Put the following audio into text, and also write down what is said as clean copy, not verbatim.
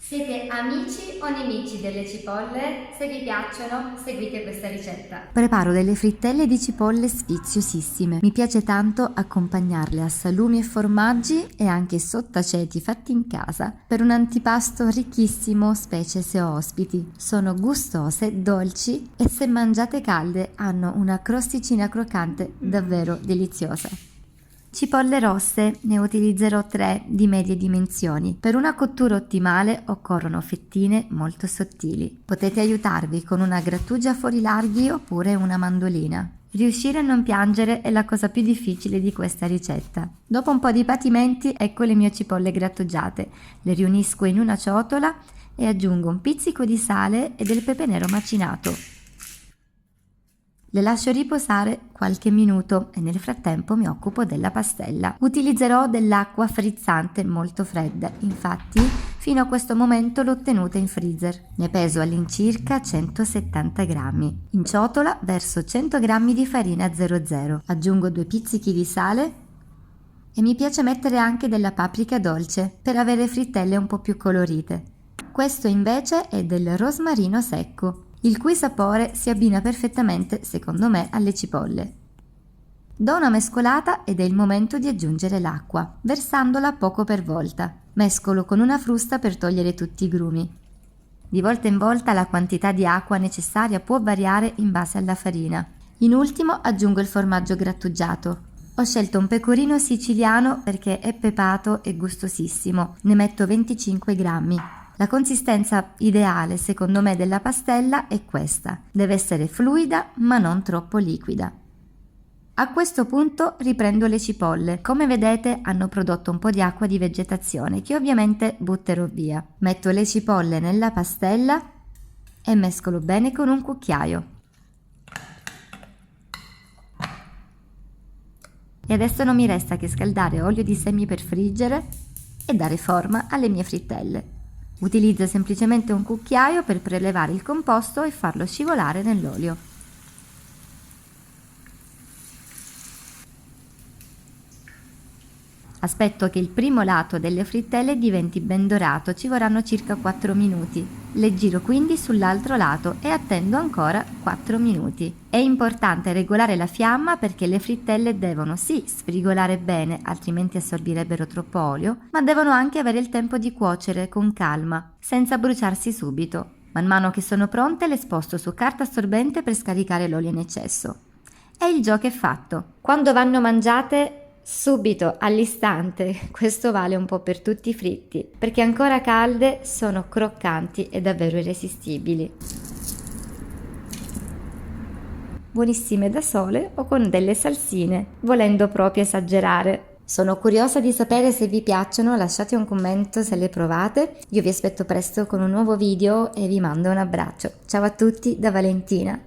Siete amici o nemici delle cipolle? Se vi piacciono, seguite questa ricetta. Preparo delle frittelle di cipolle sfiziosissime. Mi piace tanto accompagnarle a salumi e formaggi e anche sottaceti fatti in casa per un antipasto ricchissimo, specie se ho ospiti. Sono gustose, dolci e se mangiate calde hanno una crosticina croccante davvero deliziosa. Cipolle rosse, ne utilizzerò 3 di medie dimensioni. Per una cottura ottimale occorrono fettine molto sottili. Potete aiutarvi con una grattugia a fori larghi oppure una mandolina. Riuscire a non piangere è la cosa più difficile di questa ricetta. Dopo un po' di patimenti, ecco le mie cipolle grattugiate. Le riunisco in una ciotola e aggiungo un pizzico di sale e del pepe nero macinato. Le lascio riposare qualche minuto e nel frattempo mi occupo della pastella. Utilizzerò dell'acqua frizzante molto fredda, infatti fino a questo momento l'ho tenuta in freezer. Ne peso all'incirca 170 grammi. In ciotola verso 100 grammi di farina 00. Aggiungo 2 pizzichi di sale e mi piace mettere anche della paprika dolce per avere frittelle un po' più colorite. Questo invece è del rosmarino secco, il cui sapore si abbina perfettamente, secondo me, alle cipolle. Do una mescolata ed è il momento di aggiungere l'acqua, versandola poco per volta. Mescolo con una frusta per togliere tutti i grumi. Di volta in volta la quantità di acqua necessaria può variare in base alla farina. In ultimo aggiungo il formaggio grattugiato. Ho scelto un pecorino siciliano perché è pepato e gustosissimo, ne metto 25 grammi. La consistenza ideale secondo me della pastella è questa, deve essere fluida ma non troppo liquida. A questo punto riprendo le cipolle, come vedete hanno prodotto un po' di acqua di vegetazione che ovviamente butterò via. Metto le cipolle nella pastella e mescolo bene con un cucchiaio. E adesso non mi resta che scaldare olio di semi per friggere e dare forma alle mie frittelle. Utilizzo semplicemente un cucchiaio per prelevare il composto e farlo scivolare nell'olio. Aspetto che il primo lato delle frittelle diventi ben dorato, ci vorranno circa 4 minuti. Le giro quindi sull'altro lato e attendo ancora 4 minuti. È importante regolare la fiamma perché le frittelle devono sì sfrigolare bene, altrimenti assorbirebbero troppo olio, ma devono anche avere il tempo di cuocere con calma, senza bruciarsi subito. Man mano che sono pronte le sposto su carta assorbente per scaricare l'olio in eccesso. E il gioco è fatto. Quando vanno mangiate subito, all'istante, questo vale un po' per tutti i fritti, perché ancora calde sono croccanti e davvero irresistibili. Buonissime da sole o con delle salsine, volendo proprio esagerare. Sono curiosa di sapere se vi piacciono, lasciate un commento se le provate. Io vi aspetto presto con un nuovo video e vi mando un abbraccio. Ciao a tutti da Valentina.